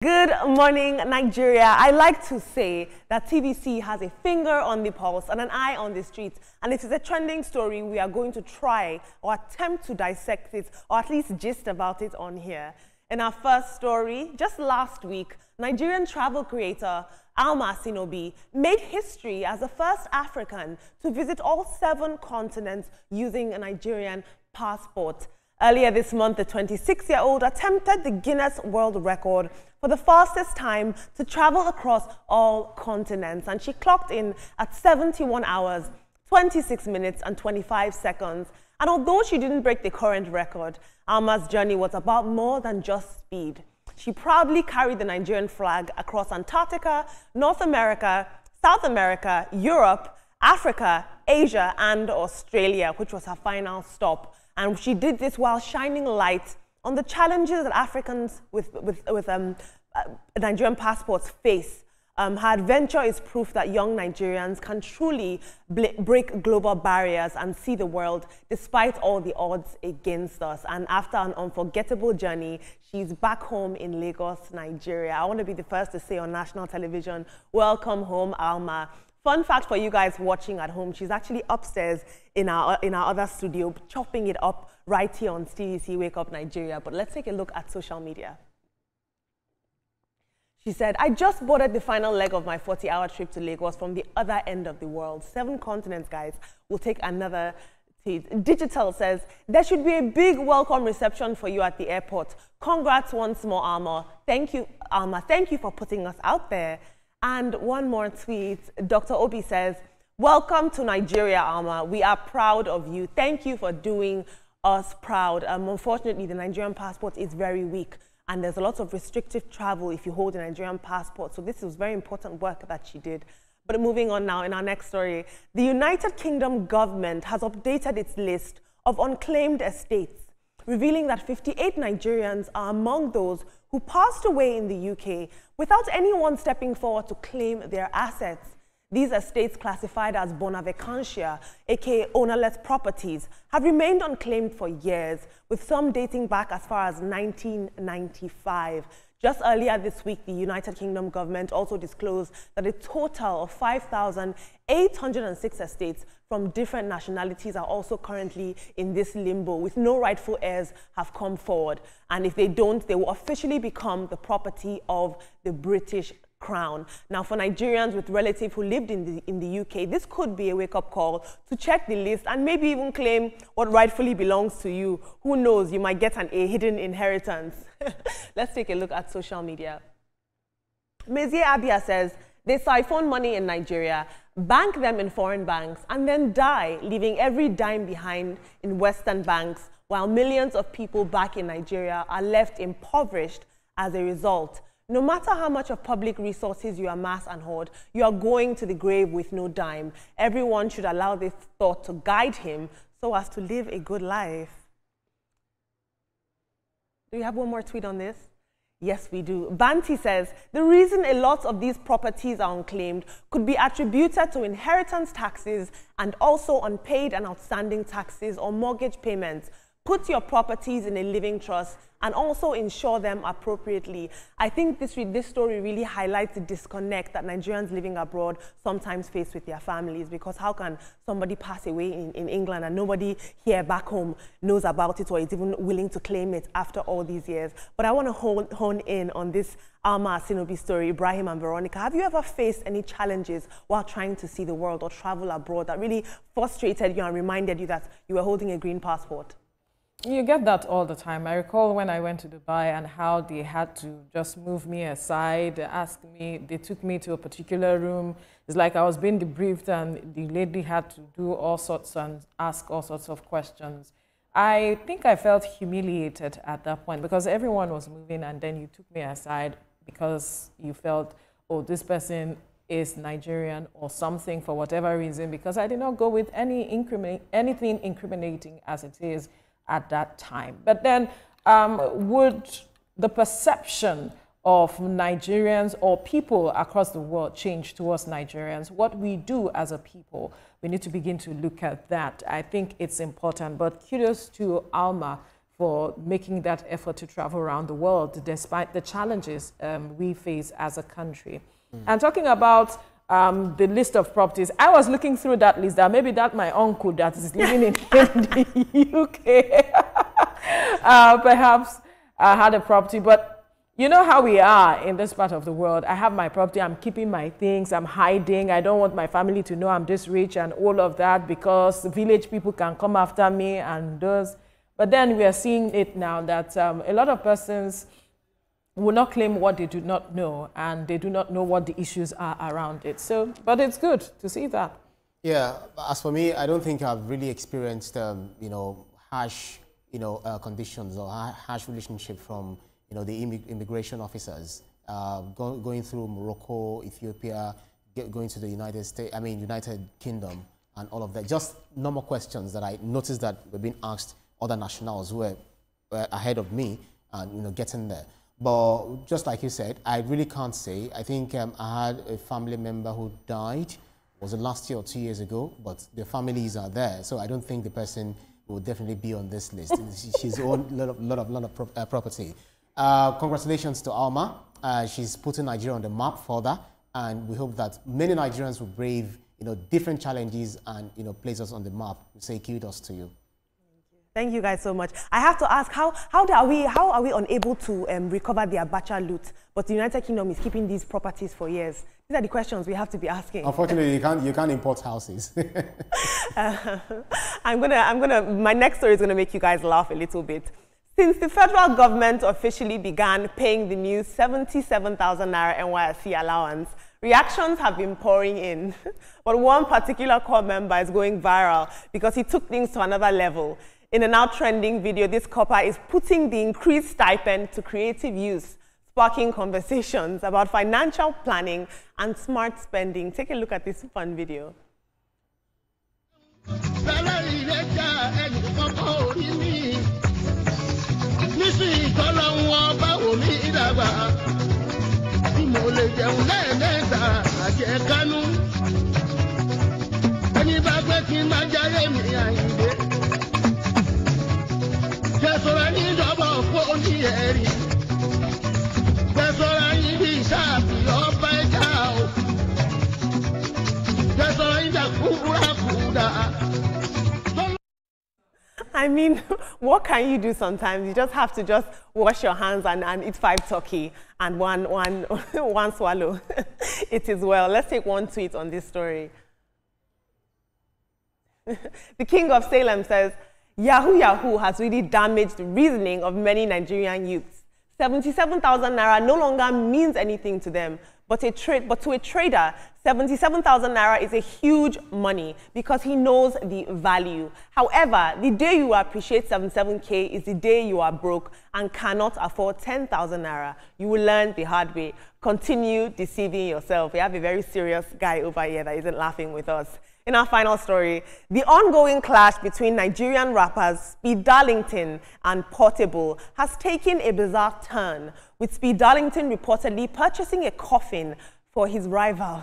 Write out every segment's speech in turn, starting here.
Good morning, Nigeria. I like to say that TVC has a finger on the pulse and an eye on the streets. And it is a trending story. We are going to try or attempt to dissect it, or at least gist about it on here. In our first story, just last week, Nigerian travel creator Alma Sinobi made history as the first African to visit all 7 continents using a Nigerian passport. Earlier this month, the 26-year-old attempted the Guinness World Record for the fastest time to travel across all continents, and she clocked in at 71 hours, 26 minutes and 25 seconds. And although she didn't break the current record, Alma's journey was about more than just speed. She proudly carried the Nigerian flag across Antarctica, North America, South America, Europe, Africa, Asia, and Australia, which was her final stop. And she did this while shining light on the challenges that Africans with Nigerian passports face. Her adventure is proof that young Nigerians can truly break global barriers and see the world despite all the odds against us. And after an unforgettable journey, she's back home in Lagos, Nigeria. I want to be the first to say on national television, welcome home, Alma. Fun fact for you guys watching at home, she's actually upstairs in our other studio, chopping it up right here on TVC Wake Up Nigeria. But let's take a look at social media. She said, I just boarded the final leg of my 40-hour trip to Lagos from the other end of the world. 7 continents, guys. We'll take another tweet. Digital says, there should be a big welcome reception for you at the airport. Congrats once more, Alma. Thank you, Alma. Thank you for putting us out there. And one more tweet, Dr. Obi says, welcome to Nigeria, Alma. We are proud of you. Thank you for doing us proud. Unfortunately, the Nigerian passport is very weak, and there's a lot of restrictive travel if you hold a Nigerian passport. So this is very important work that she did. But moving on now, in our next story, the United Kingdom government has updated its list of unclaimed estates, revealing that 58 Nigerians are among those who passed away in the UK without anyone stepping forward to claim their assets. These estates, classified as bona vacantia, aka ownerless properties, have remained unclaimed for years, with some dating back as far as 1995. Just earlier this week, the United Kingdom government also disclosed that a total of 5,806 estates from different nationalities are also currently in this limbo, with no rightful heirs have come forward. And if they don't, they will officially become the property of the British Crown. Now, for Nigerians with relatives who lived in the UK, this could be a wake-up call to check the list and maybe even claim what rightfully belongs to you. Who knows, you might get a hidden inheritance. Let's take a look at social media. Mezie Abia says, they siphon money in Nigeria, bank them in foreign banks, and then die, leaving every dime behind in Western banks, while millions of people back in Nigeria are left impoverished as a result. No matter how much of public resources you amass and hoard, you are going to the grave with no dime. Everyone should allow this thought to guide him so as to live a good life. Do you have one more tweet on this? Yes, we do. Banti says, the reason a lot of these properties are unclaimed could be attributed to inheritance taxes and also unpaid and outstanding taxes or mortgage payments. Put your properties in a living trust and also insure them appropriately. I think this story really highlights the disconnect that Nigerians living abroad sometimes face with their families, because how can somebody pass away in England and nobody here back home knows about it or is even willing to claim it after all these years? But I want to hone in on this Alma Sinobi story, Ibrahim and Veronica. Have you ever faced any challenges while trying to see the world or travel abroad that really frustrated you and reminded you that you were holding a green passport? You get that all the time. I recall when I went to Dubai and how they had to just move me aside, they took me to a particular room. It's like I was being debriefed and the lady had to do all sorts and ask all sorts of questions. I think I felt humiliated at that point because everyone was moving, and then you took me aside because you felt, oh, this person is Nigerian or something for whatever reason, because I did not go with anything incriminating as it is at that time. But then would the perception of Nigerians or people across the world change towards Nigerians? What we do as a people, we need to begin to look at that. I think it's important. But kudos to Alma for making that effort to travel around the world, despite the challenges we face as a country. And talking about the list of properties, I was looking through that list. That maybe that my uncle that is living in the UK perhaps had a property. But you know how we are in this part of the world. I have my property, I'm keeping my things, I'm hiding. I don't want my family to know I'm this rich and all of that, because the village people can come after me and those. But then we are seeing it now that a lot of persons will not claim what they do not know, and they do not know what the issues are around it. So, but it's good to see that. Yeah, as for me, I don't think I've really experienced, you know, harsh, you know, conditions or harsh relationship from, you know, the immigration officers going through Morocco, Ethiopia, going to the United Kingdom, and all of that. Just normal questions that I noticed that were being asked other nationals who were ahead of me, and you know, getting there. But just like you said, I really can't say. I think I had a family member who died. Was it last year or 2 years ago? But the families are there, so I don't think the person will definitely be on this list. She's owned a lot of property. Congratulations to Alma. She's putting Nigeria on the map further, and we hope that many Nigerians will brave, you know, different challenges and, you know, place us on the map. We say kudos to you. Thank you guys so much. I have to ask, how are we unable to recover the Abacha loot, but the United Kingdom is keeping these properties for years? These are the questions we have to be asking. Unfortunately, you can't import houses. My next story is gonna make you guys laugh a little bit. Since the federal government officially began paying the new 77,000 Naira NYSC allowance, reactions have been pouring in. But one particular Corp member is going viral because he took things to another level. In a now trending video, this copper is putting the increased stipend to creative use, sparking conversations about financial planning and smart spending. Take a look at this fun video. I mean, what can you do sometimes? You just have to just wash your hands and eat 5 turkey and one swallow. It is well. Let's take one tweet on this story. The King of Salem says, Yahoo Yahoo has really damaged the reasoning of many Nigerian youths. 77,000 Naira no longer means anything to them, but to a trader, 77,000 Naira is a huge money because he knows the value. However, the day you appreciate 77K is the day you are broke and cannot afford 10,000 Naira. You will learn the hard way. Continue deceiving yourself. We have a very serious guy over here that isn't laughing with us. In our final story, the ongoing clash between Nigerian rappers Speed Darlington and Portable has taken a bizarre turn, with Speed Darlington reportedly purchasing a coffin for his rival.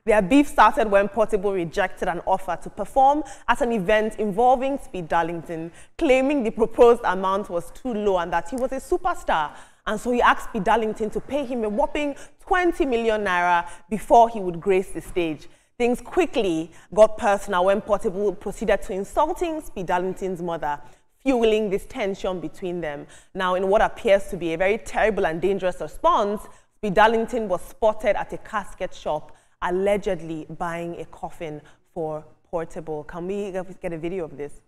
Their beef started when Portable rejected an offer to perform at an event involving Speed Darlington, claiming the proposed amount was too low and that he was a superstar. And so he asked Speed Darlington to pay him a whopping 20 million Naira before he would grace the stage. Things quickly got personal when Portable proceeded to insulting Speed Darlington's mother, fueling this tension between them. Now, in what appears to be a very terrible and dangerous response, Speed Darlington was spotted at a casket shop, allegedly buying a coffin for Portable. Can we get a video of this?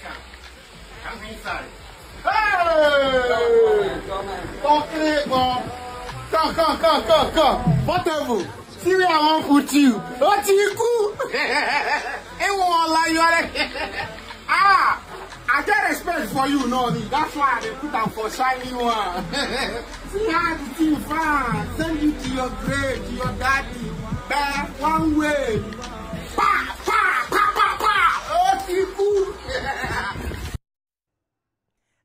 Come. Portable. See where I want to put you. What you cool? It won't lie you. I get respect for you, no. That's why they put them for shiny one. See how the team fan. Send you to your grave, to your daddy. Back one way. Pa, pa, pa, pa, pa. What you cool?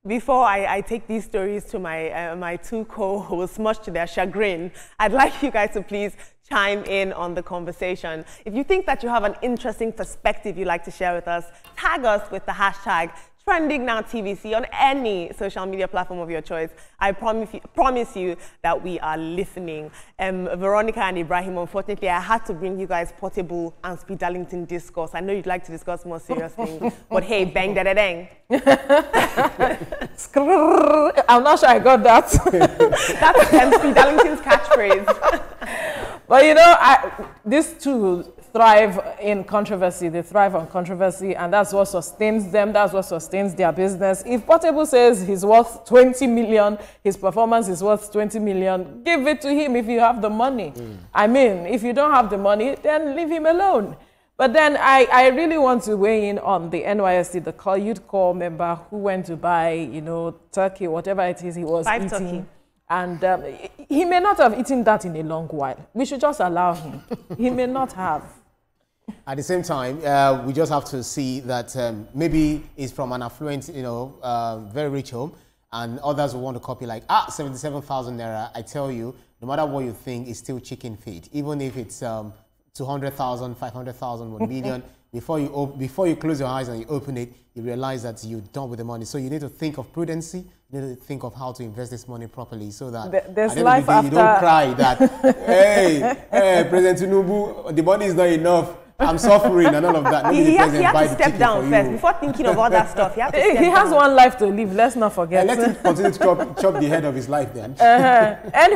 Before I take these stories to my two co-hosts, much to their chagrin, I'd like you guys to please chime in on the conversation. If you think that you have an interesting perspective you'd like to share with us, tag us with the hashtag TrendingNowTVC on any social media platform of your choice. I promise you that we are listening. Veronica and Ibrahim, unfortunately, I had to bring you guys portable and speed Darlington discourse. I know you'd like to discuss more serious things, but hey, bang da da dang. I'm not sure I got that. That's Speed Darlington's catchphrase. But you know, these two thrive in controversy. They thrive on controversy, and that's what sustains them. That's what sustains their business. If Portable says he's worth 20 million, his performance is worth 20 million, give it to him if you have the money. I mean, if you don't have the money, then leave him alone. But then I really want to weigh in on the NYSC, the youth corps member who went to buy, you know, turkey, whatever it is he was eating. Turkey. And he may not have eaten that in a long while. We should just allow him. He may not have. At the same time, we just have to see that maybe it's from an affluent, you know, very rich home, and others will want to copy like, 77,000 naira. I tell you, no matter what you think, it's still chicken feed. Even if it's 200,000, 500,000, 1 million, before you close your eyes and you open it, you realize that you're done with the money. So you need to think of prudency. You need to think of how to invest this money properly, so that there's life after. You don't cry that, hey, President Tinubu, the money is not enough. I'm suffering and all of that. He has to step down first before thinking of all that stuff. He has one life to live. Let's not forget. And let him continue to chop the head of his life then. Anyway.